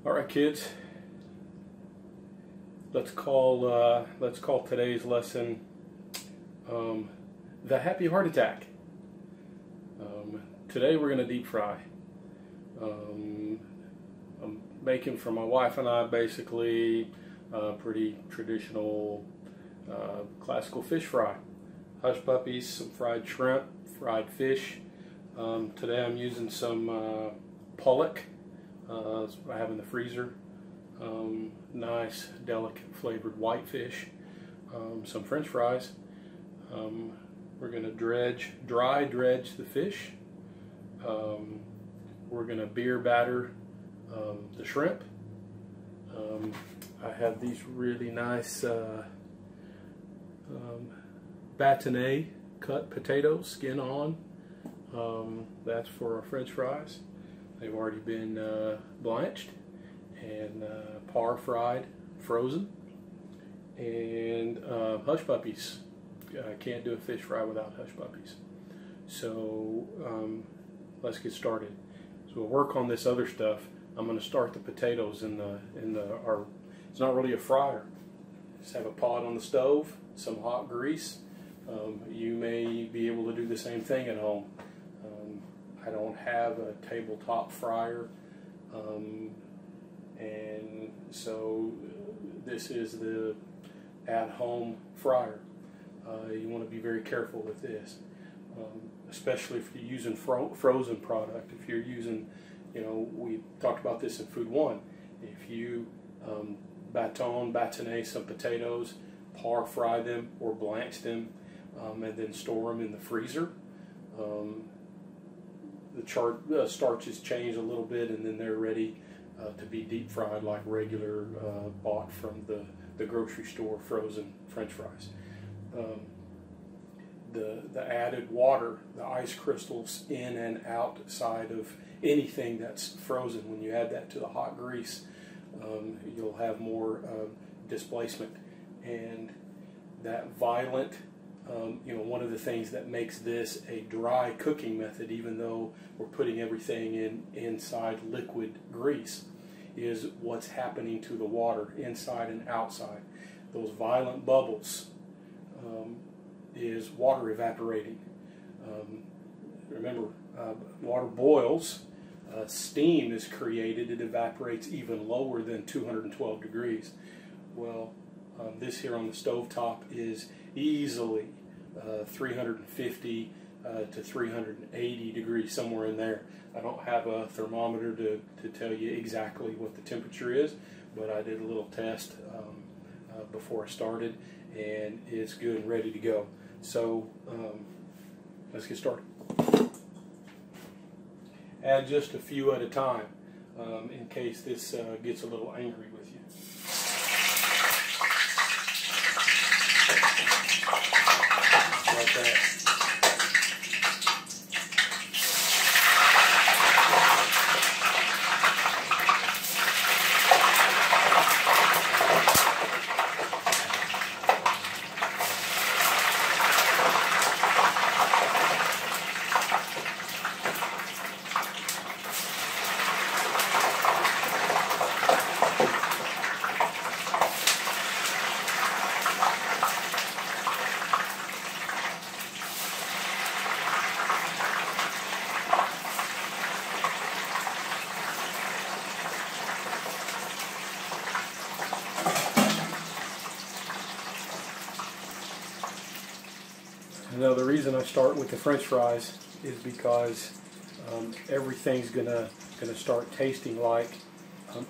All right, kids. Let's call today's lesson the happy heart attack. Today we're going to deep fry. I'm making for my wife and I basically pretty traditional classical fish fry. Hush puppies, some fried shrimp, fried fish. Today I'm using some pollock. That's what I have in the freezer. Nice, delicate flavored whitefish. Some French fries. We're going to dry dredge the fish. We're going to beer batter the shrimp. I have these really nice bâtonnet cut potatoes, skin on. That's for our French fries. They've already been blanched and par fried, frozen. And hush puppies. I can't do a fish fry without hush puppies. So let's get started. So we'll work on this other stuff. I'm going to start the potatoes it's not really a fryer. Just have a pot on the stove, some hot grease. You may be able to do the same thing at home. I don't have a tabletop fryer, and so this is the at-home fryer. You want to be very careful with this, especially if you're using frozen product. If you're using, we talked about this in Food 1. If you bâtonnet some potatoes, par fry them or blanch them, and then store them in the freezer, the starches change a little bit, and then they're ready to be deep fried like regular bought from the grocery store frozen French fries. The added water, the ice crystals in and outside of anything that's frozen, when you add that to the hot grease, you'll have more displacement. And that violent, one of the things that makes this a dry cooking method, even though we're putting everything inside liquid grease, is what's happening to the water inside and outside. Those violent bubbles is water evaporating. Remember, water boils, steam is created, it evaporates even lower than 212 degrees. Well, this here on the stovetop is easily 350 to 380 degrees, somewhere in there. I don't have a thermometer to tell you exactly what the temperature is, but I did a little test before I started, and it's good and ready to go. So let's get started. Add just a few at a time in case this gets a little angry with you. Like that. Now, the reason I start with the French fries is because everything's gonna start tasting like,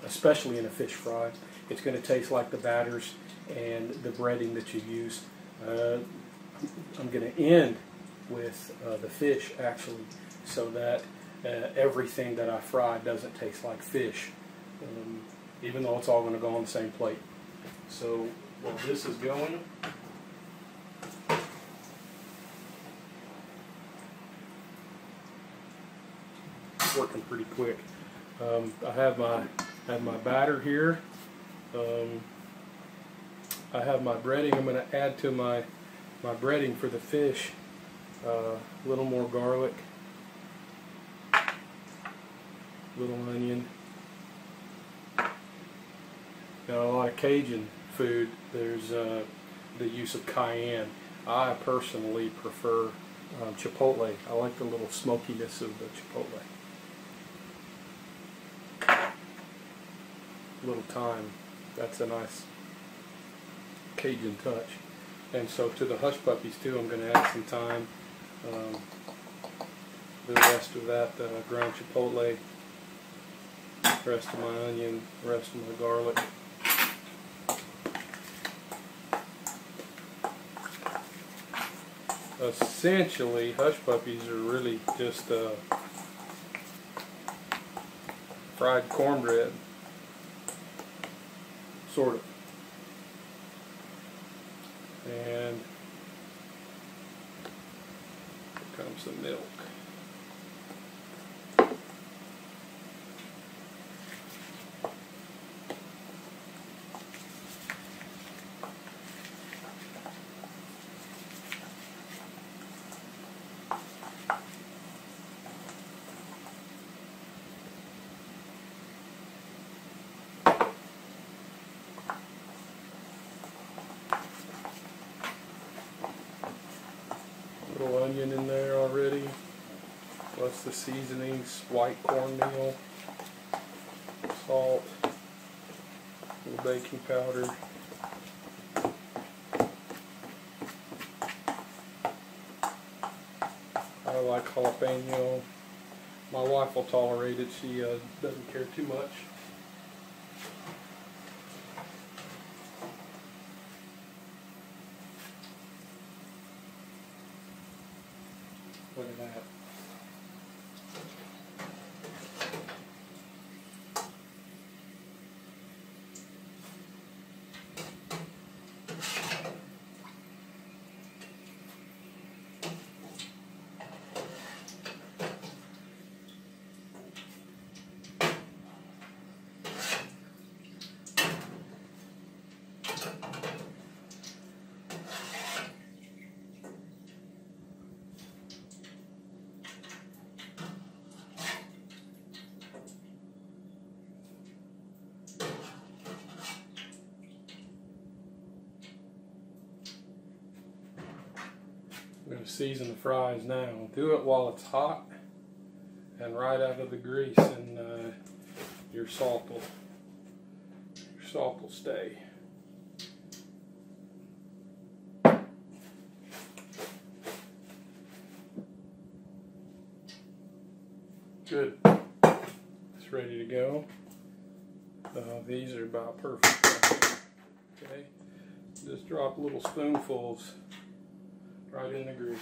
especially in a fish fry, it's gonna taste like the batters and the breading that you use. I'm gonna end with the fish, actually, so that everything that I fry doesn't taste like fish, even though it's all gonna go on the same plate. So while this is going, working pretty quick. I have my batter here. I have my breading. I'm going to add to my breading for the fish a little more garlic, little onion, Now, a lot of Cajun food, there's the use of cayenne. I personally prefer chipotle. I like the little smokiness of the chipotle. A little thyme. That's a nice Cajun touch. And so to the hush puppies too, I'm going to add some thyme. The rest of that ground chipotle, rest of my onion, rest of my garlic. Essentially, hush puppies are really just fried cornbread, sort of. And here comes the milk. Little onion in there already, plus the seasonings, white cornmeal, salt, a little baking powder. I like jalapeno. My wife will tolerate it, she doesn't care too much. Look at that. I'm going to season the fries now. Do it while it's hot and right out of the grease, and your salt will stay. Good. It's ready to go. These are about perfect. Okay. Just drop little spoonfuls right in the grease.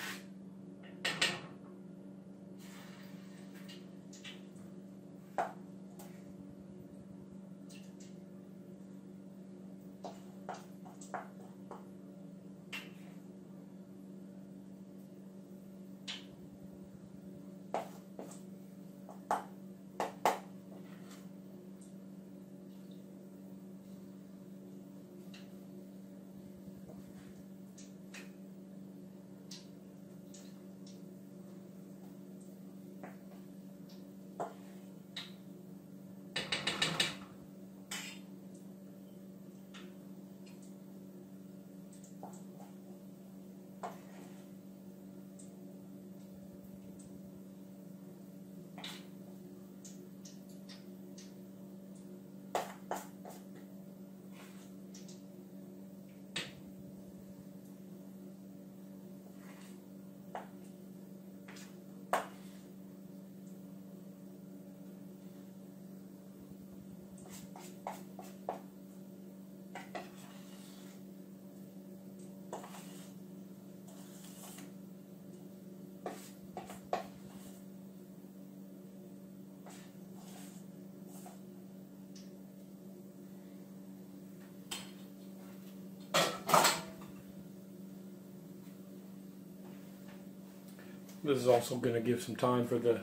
This is also going to give some time for the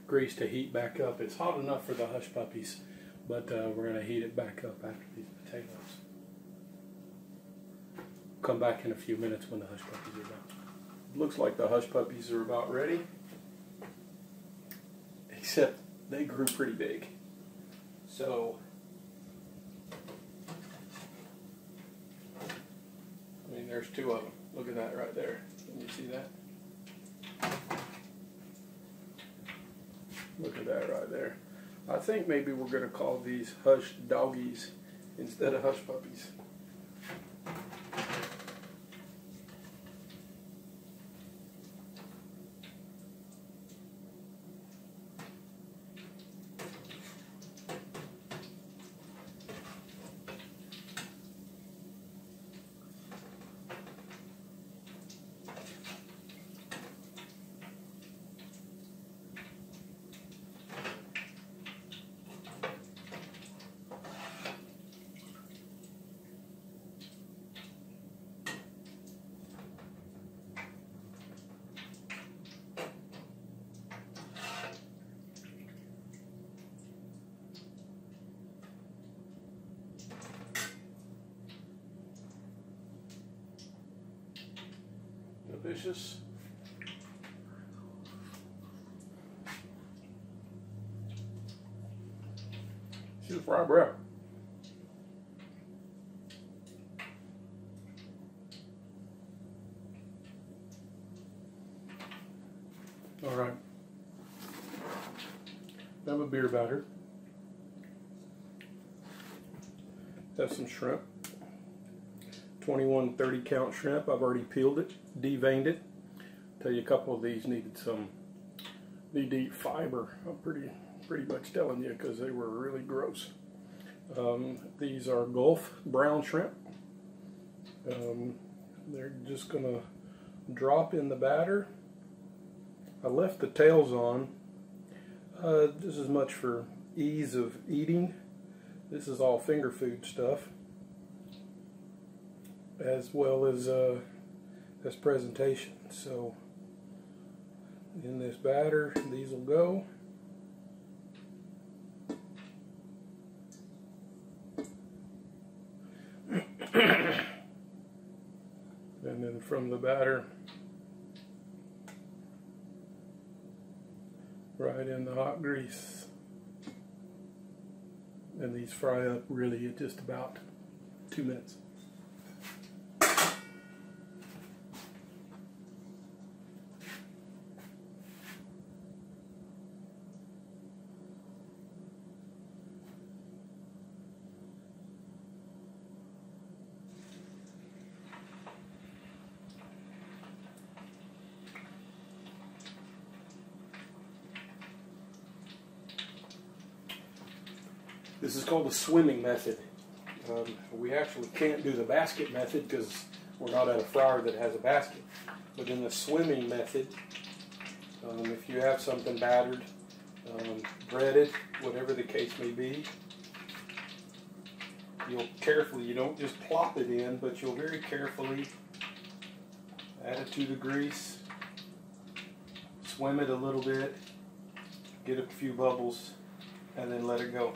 grease to heat back up. It's hot enough for the hush puppies, but we're going to heat it back up after these potatoes. Come back in a few minutes when the hush puppies are done. Looks like the hush puppies are about ready, except they grew pretty big. So there's two of them. Look at that right there. Can you see that? Look at that right there. I think maybe we're going to call these hush doggies instead of hush puppies. Delicious. She's fried bread. All right. Have a beer batter. Have some shrimp. 21 30 count shrimp. I've already peeled it, deveined it. Tell you a couple of these need to eat fiber. I'm pretty much telling you because they were really gross. These are Gulf brown shrimp. They're just gonna drop in the batter. I left the tails on just as much for ease of eating. This is all finger food stuff, as well as presentation. So in this batter, these will go. And then from the batter, right in the hot grease. And these fry up really in just about 2 minutes. This is called the swimming method. We actually can't do the basket method because we're not at a fryer that has a basket. But in the swimming method, if you have something battered, breaded, whatever the case may be, you don't just plop it in, but you'll very carefully add it to the grease, swim it a little bit, get a few bubbles, and then let it go.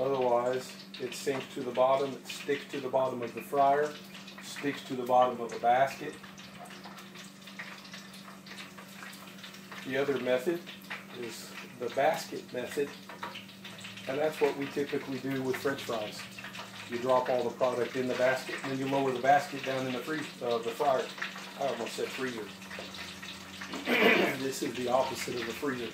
Otherwise, it sinks to the bottom, it sticks to the bottom of the fryer, sticks to the bottom of the basket. The other method is the basket method, and that's what we typically do with French fries. You drop all the product in the basket, and then you lower the basket down in the fryer. I almost said freezer. This is the opposite of the freezer.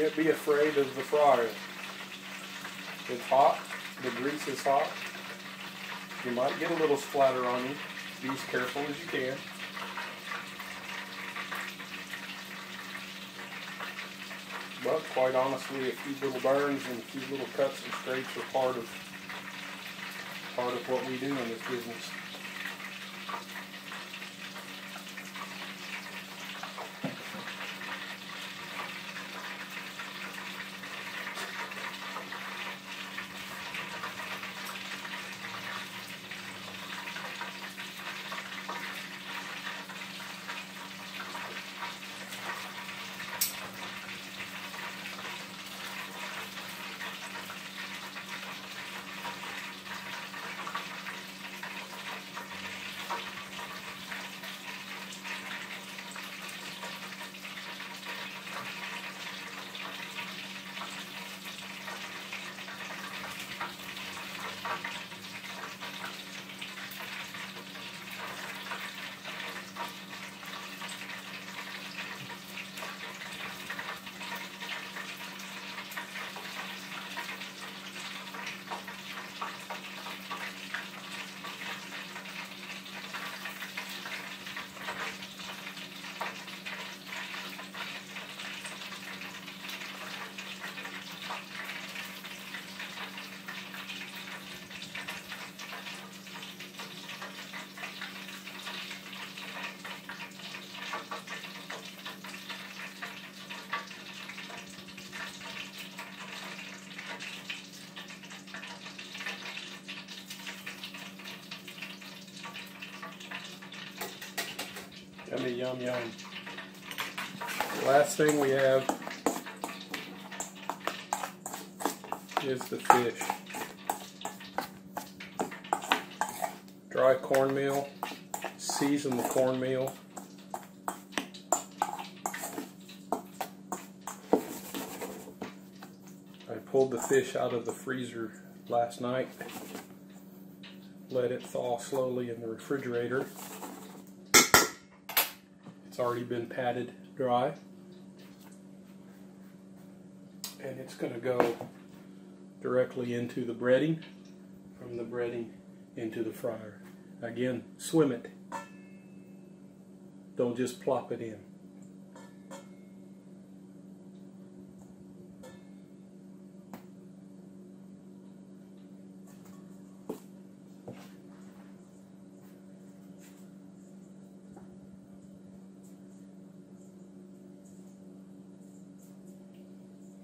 can't be afraid of the fryer. It's hot. The grease is hot. You might get a little splatter on you. Be as careful as you can. But quite honestly, a few little burns and a few little cuts and scrapes are part of what we do in this business. Yummy, yum, yum. The last thing we have is the fish. Dry cornmeal, season the cornmeal. I pulled the fish out of the freezer last night, let it thaw slowly in the refrigerator. It's already been patted dry, and it's going to go directly into the breading, from the breading into the fryer. Again, swim it. Don't just plop it in.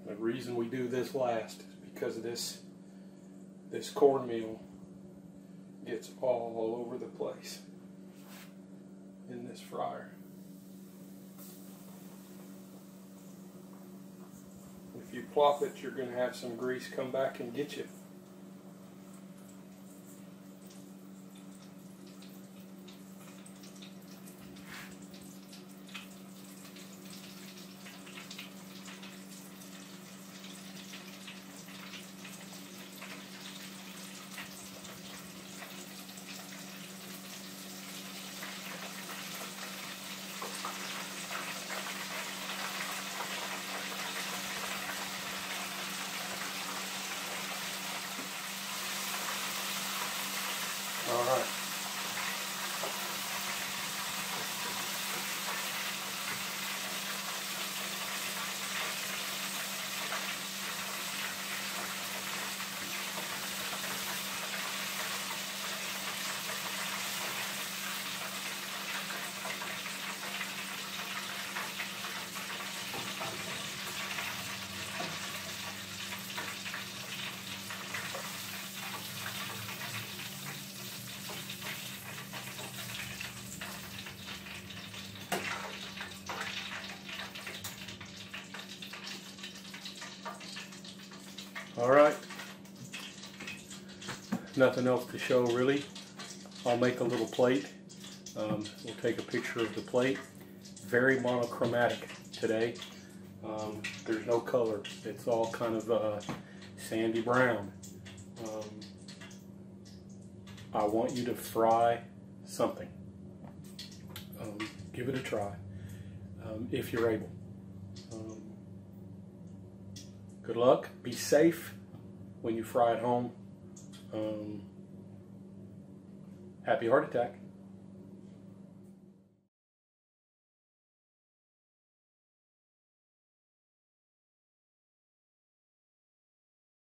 The reason we do this last is because of this cornmeal gets all over the place in this fryer. If you plop it, you're going to have some grease come back and get you. All right. All right, nothing else to show really. I'll make a little plate. We'll take a picture of the plate. Very monochromatic today. There's no color. It's all kind of sandy brown. I want you to fry something. Give it a try if you're able. Good luck. Be safe when you fry at home. Happy heart attack.